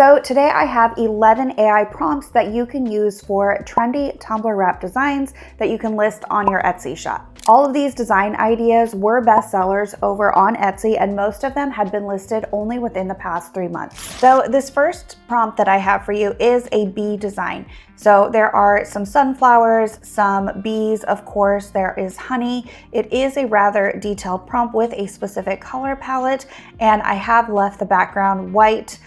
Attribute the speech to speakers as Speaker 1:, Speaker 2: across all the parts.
Speaker 1: So today I have 11 AI prompts that you can use for trendy Tumbler wrap designs that you can list on your Etsy shop. All of these design ideas were bestsellers over on Etsy, and most of them had been listed only within the past 3 months. So this first prompt that I have for you is a bee design. So there are some sunflowers, some bees, of course, there is honey. It is a rather detailed prompt with a specific color palette, and I have left the background white.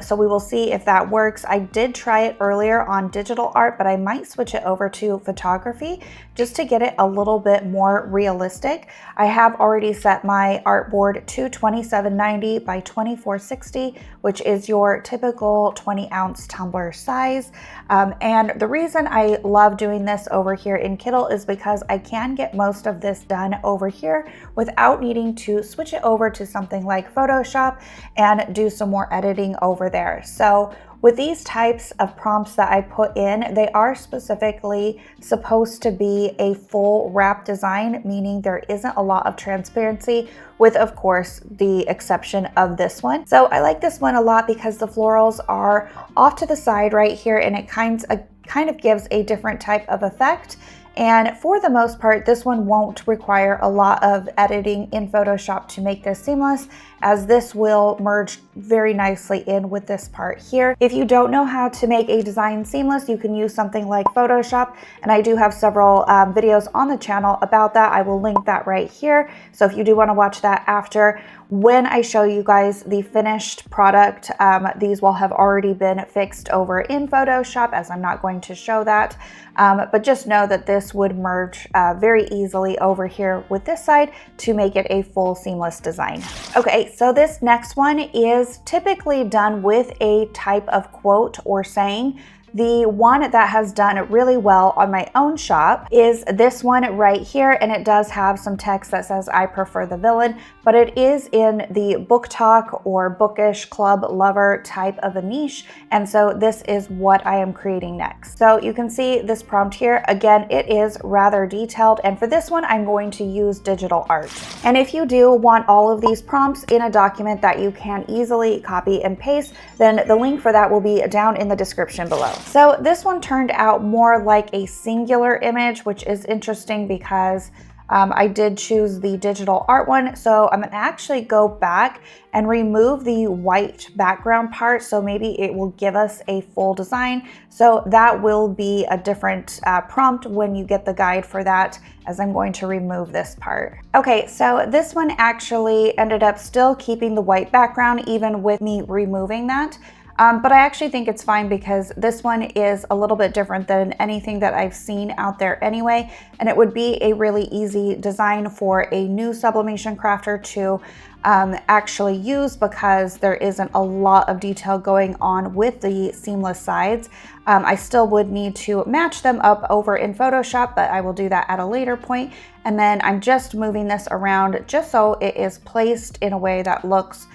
Speaker 1: So we will see if that works. I did try it earlier on digital art, but I might switch it over to photography just to get it a little bit more realistic. I have already set my artboard to 2790 by 2460, which is your typical 20-ounce tumbler size. And the reason I love doing this over here in Kittl is because I can get most of this done over here without needing to switch it over to something like Photoshop and do some more editing over there. So with these types of prompts that I put in, they are specifically supposed to be a full wrap design, meaning there isn't a lot of transparency, with of course the exception of this one. So I like this one a lot because the florals are off to the side right here, and it kind of gives a different type of effect. And for the most part, this one won't require a lot of editing in Photoshop to make this seamless, as this will merge very nicely in with this part here. If you don't know how to make a design seamless, you can use something like Photoshop, and I do have several videos on the channel about that. I will link that right here. So if you do want to watch that after, when I show you guys the finished product, these will have already been fixed over in Photoshop, as I'm not going to show that. But just know that this would merge very easily over here with this side to make it a full seamless design. Okay, so this next one is typically done with a type of quote or saying. The one that has done really well on my own shop is this one right here, and it does have some text that says I prefer the villain, but it is in the book talk or bookish club lover type of a niche, and so this is what I am creating next. So you can see this prompt here. Again, it is rather detailed, and for this one I'm going to use digital art. And if you do want all of these prompts in a document that you can easily copy and paste, then the link for that will be down in the description below. So this one turned out more like a singular image, which is interesting because I did choose the digital art one. So I'm gonna actually go back and remove the white background part, so maybe it will give us a full design. So that will be a different prompt when you get the guide for that, as I'm going to remove this part. Okay, so this one actually ended up still keeping the white background even with me removing that. But I actually think it's fine because this one is a little bit different than anything that I've seen out there anyway, and it would be a really easy design for a new sublimation crafter to actually use, because there isn't a lot of detail going on with the seamless sides. I still would need to match them up over in Photoshop, but I will do that at a later point. And then I'm just moving this around just so it is placed in a way that looks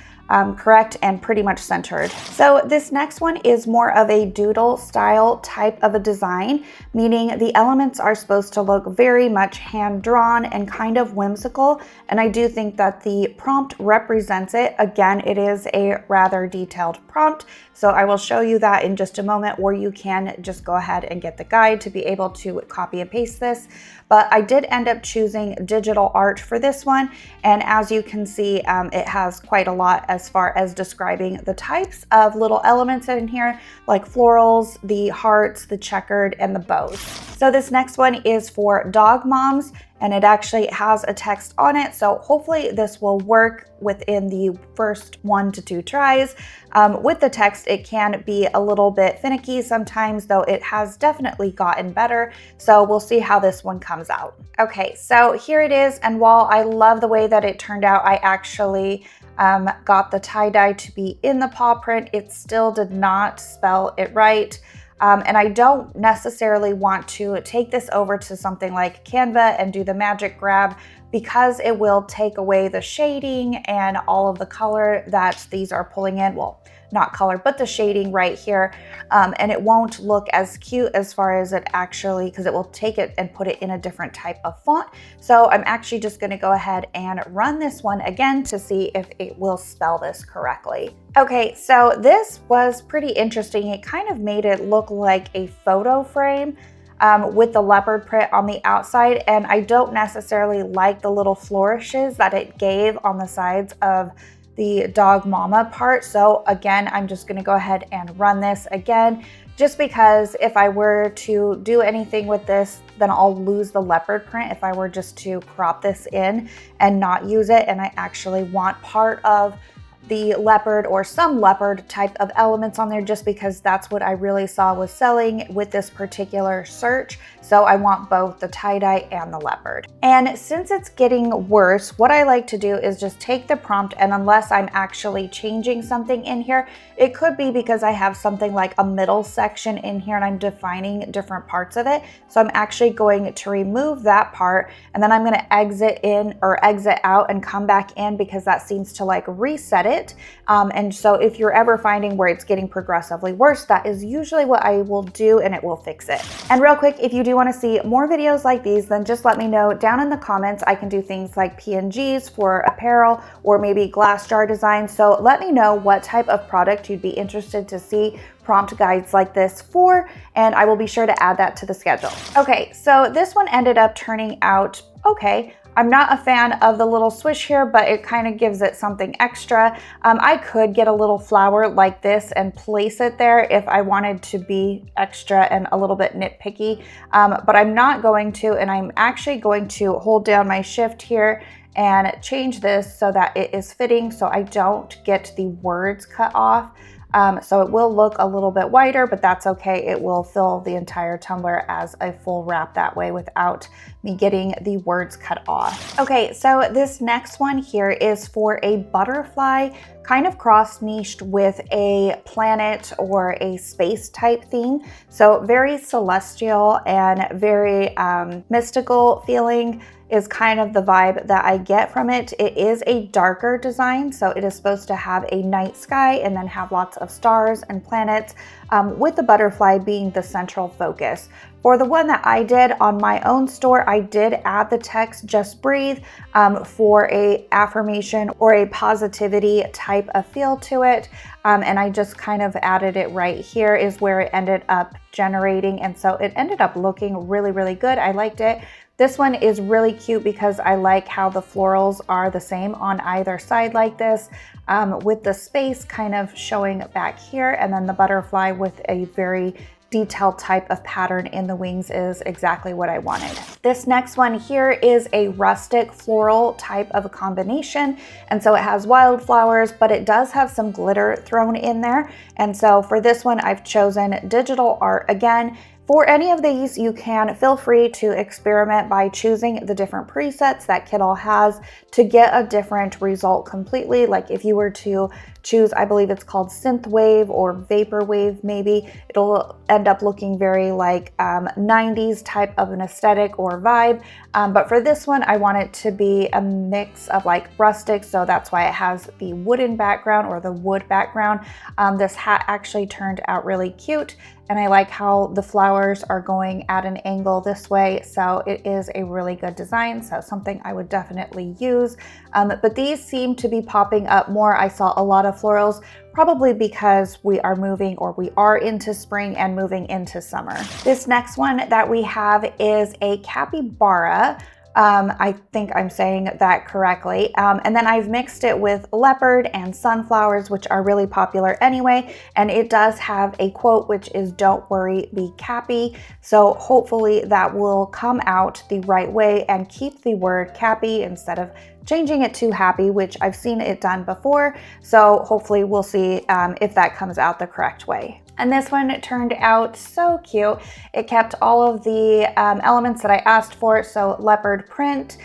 Speaker 1: correct and pretty much centered. So this next one is more of a doodle style type of a design, meaning the elements are supposed to look very much hand-drawn and kind of whimsical. And I do think that the prompt represents it. Again, it is a rather detailed prompt, so I will show you that in just a moment, where you can just go ahead and get the guide to be able to copy and paste this. But I did end up choosing digital art for this one, and as you can see, it has quite a lot as far as describing the types of little elements in here, like florals, the hearts, the checkered, and the bows. So this next one is for dog moms, and it actually has a text on it, so hopefully this will work within the first 1 to 2 tries. With the text, it can be a little bit finicky sometimes, though it has definitely gotten better, so we'll see how this one comes out. Okay, so here it is, and while I love the way that it turned out, I actually got the tie-dye to be in the paw print. It still did not spell it right. And I don't necessarily want to take this over to something like Canva and do the magic grab, because it will take away the shading and all of the color that these are pulling in. Well, not color, but the shading right here. And it won't look as cute as far as it actually, because it will take it and put it in a different type of font. So I'm actually just going to go ahead and run this one again to see if it will spell this correctly. Okay, so this was pretty interesting. It kind of made it look like a photo frame with the leopard print on the outside, and I don't necessarily like the little flourishes that it gave on the sides of the dog mama part. So again, I'm just going to go ahead and run this again, just because if I were to do anything with this, then I'll lose the leopard print if I were just to crop this in and not use it. And I actually want part of the leopard or some leopard type of elements on there, just because that's what I really saw was selling with this particular search. So I want both the tie-dye and the leopard. And since it's getting worse, what I like to do is just take the prompt, and unless I'm actually changing something in here, it could be because I have something like a middle section in here and I'm defining different parts of it. So I'm actually going to remove that part, and then I'm going to exit in or exit out and come back in, because that seems to like reset it. And so if you're ever finding where it's getting progressively worse, that is usually what I will do, and it will fix it. And real quick, if you do want to see more videos like these, then just let me know down in the comments. I can do things like PNGs for apparel or maybe glass jar design. So let me know what type of product you'd be interested to see prompt guides like this for, and I will be sure to add that to the schedule. Okay, so this one ended up turning out okay. I'm not a fan of the little swish here, but it kind of gives it something extra. I could get a little flower like this and place it there if I wanted to be extra and a little bit nitpicky, but I'm not going to, and I'm actually going to hold down my shift here and change this so that it is fitting so I don't get the words cut off. So it will look a little bit wider, but that's okay. It will fill the entire tumbler as a full wrap that way without me getting the words cut off. Okay, so this next one here is for a butterfly, kind of cross-niched with a planet or a space type theme. So very celestial and very mystical feeling is kind of the vibe that I get from it. It is a darker design, so it is supposed to have a night sky and then have lots of stars and planets, with the butterfly being the central focus. For the one that I did on my own store, I did add the text "Just Breathe" for a affirmation or a positivity type of feel to it. And I just kind of added it right here is where it ended up generating. And so it ended up looking really, really good. I liked it. This one is really cute because I like how the florals are the same on either side like this, with the space kind of showing back here, and then the butterfly with a very detailed type of pattern in the wings is exactly what I wanted. This next one here is a rustic floral type of a combination. And so it has wildflowers, but it does have some glitter thrown in there. And so for this one, I've chosen digital art again. For any of these, you can feel free to experiment by choosing the different presets that Kittl has to get a different result completely. Like if you were to choose, I believe it's called synthwave or vaporwave maybe, it'll end up looking very like 90s type of an aesthetic or vibe. But for this one, I want it to be a mix of like rustic, so that's why it has the wooden background or the wood background. This hat actually turned out really cute, and I like how the flowers are going at an angle this way, so it is a really good design, so something I would definitely use. But these seem to be popping up more. I saw a lot of florals, probably because we are moving, or we are into spring and moving into summer. This next one that we have is a capybara. I think I'm saying that correctly. And then I've mixed it with leopard and sunflowers, which are really popular anyway. And it does have a quote, which is "Don't worry, be cappy." So hopefully that will come out the right way and keep the word cappy instead of changing it to happy, which I've seen it done before. So hopefully we'll see if that comes out the correct way. And this one turned out so cute. It kept all of the elements that I asked for. So leopard print,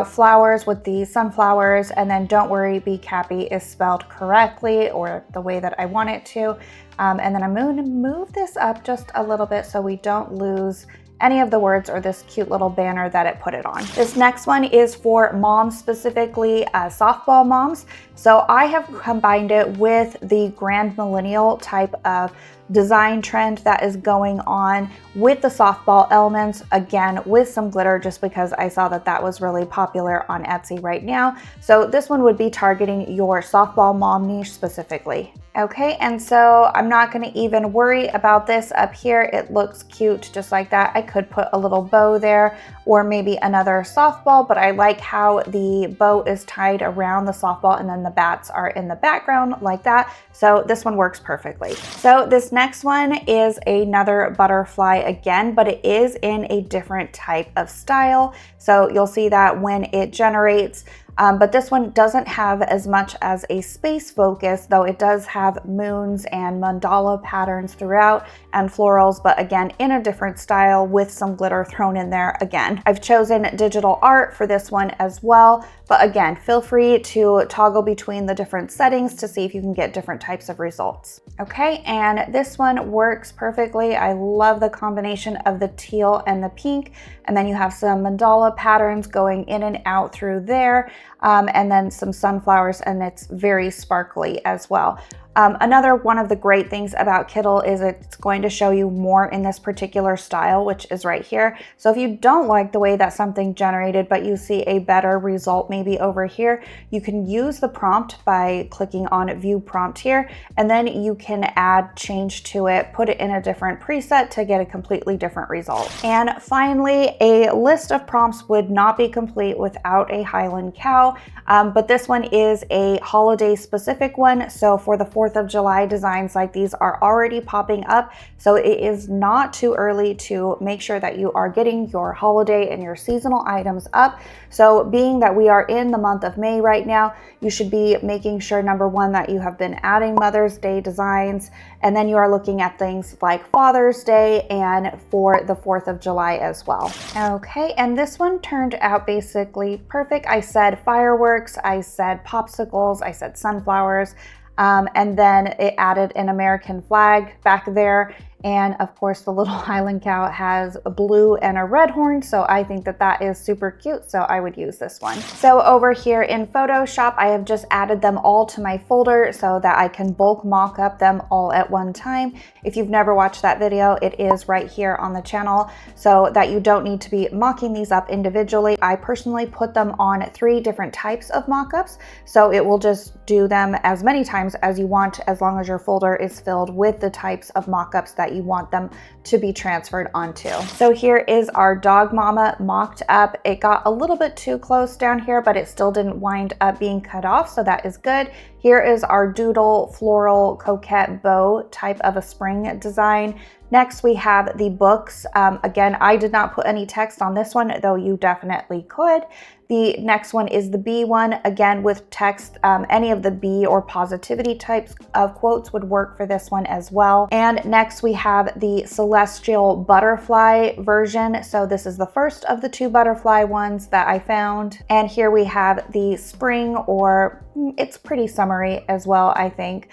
Speaker 1: flowers with the sunflowers, and then "Don't worry, be cappy" is spelled correctly, or the way that I want it to. And then I'm going to move this up just a little bit so we don't lose any of the words or this cute little banner that it put it on. This next one is for moms, specifically softball moms. So I have combined it with the grand millennial type of design trend that is going on with the softball elements, again with some glitter, just because I saw that that was really popular on Etsy right now. So this one would be targeting your softball mom niche specifically. Okay, and so I'm not going to even worry about this up here. It looks cute just like that. I could put a little bow there or maybe another softball, but I like how the bow is tied around the softball and then the bats are in the background like that. So this one works perfectly. So this next one is another butterfly again, but it is in a different type of style. So you'll see that when it generates, but this one doesn't have as much as a space focus, though it does have moons and mandala patterns throughout and florals, but again, in a different style with some glitter thrown in there again. I've chosen digital art for this one as well, but again, feel free to toggle between the different settings to see if you can get different types of results. Okay, and this one works perfectly. I love the combination of the teal and the pink, and then you have some mandala patterns going in and out through there. And then some sunflowers, and it's very sparkly as well. Another one of the great things about Kittl is it's going to show you more in this particular style, which is right here. So if you don't like the way that something generated, but you see a better result maybe over here, you can use the prompt by clicking on view prompt here, and then you can add change to it, put it in a different preset to get a completely different result. And finally, a list of prompts would not be complete without a highland cow, but this one is a holiday specific one. So for the 4th of July, designs like these are already popping up, so it is not too early to make sure that you are getting your holiday and your seasonal items up. So being that we are in the month of May right now, you should be making sure, number one, that you have been adding Mother's Day designs, and then you are looking at things like Father's Day and for the 4th of July as well. Okay, and this one turned out basically perfect. I said fireworks, I said popsicles, I said sunflowers, and then it added an American flag back there. And of course, the little highland cow has a blue and a red horn, so I think that that is super cute, so I would use this one. So over here in Photoshop, I have just added them all to my folder so that I can bulk mock up them all at one time. If you've never watched that video, it is right here on the channel, so that you don't need to be mocking these up individually. I personally put them on 3 different types of mockups, so it will just do them as many times as you want, as long as your folder is filled with the types of mockups that you want them to be transferred onto. So here is our dog mama mocked up. It got a little bit too close down here, but it still didn't wind up being cut off, so that is good. Here is our doodle floral coquette bow type of a spring design. Next, we have the books. Again, I did not put any text on this one, though you definitely could. The next one is the bee one, again with text. Any of the bee or positivity types of quotes would work for this one as well. And next we have the celestial butterfly version. So this is the first of the 2 butterfly ones that I found. And here we have the spring, or it's pretty summery as well, I think.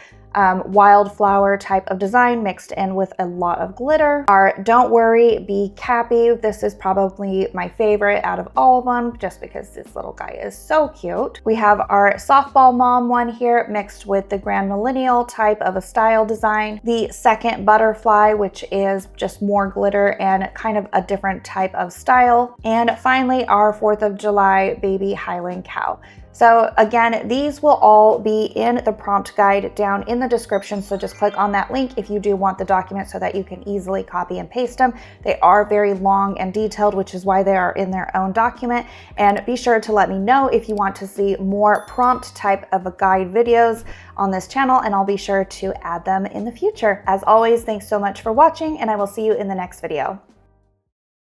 Speaker 1: Wildflower type of design mixed in with a lot of glitter. Our Don't Worry, Be Cappy. This is probably my favorite out of all of them, just because this little guy is so cute. We have our softball mom one here mixed with the grand millennial type of a style design. The second butterfly, which is just more glitter and kind of a different type of style. And finally, our 4th of July baby highland cow. So again, these will all be in the prompt guide down in the description. So just click on that link if you do want the document so that you can easily copy and paste them. They are very long and detailed, which is why they are in their own document. And be sure to let me know if you want to see more prompt type of a guide videos on this channel, and I'll be sure to add them in the future. As always, thanks so much for watching, and I will see you in the next video.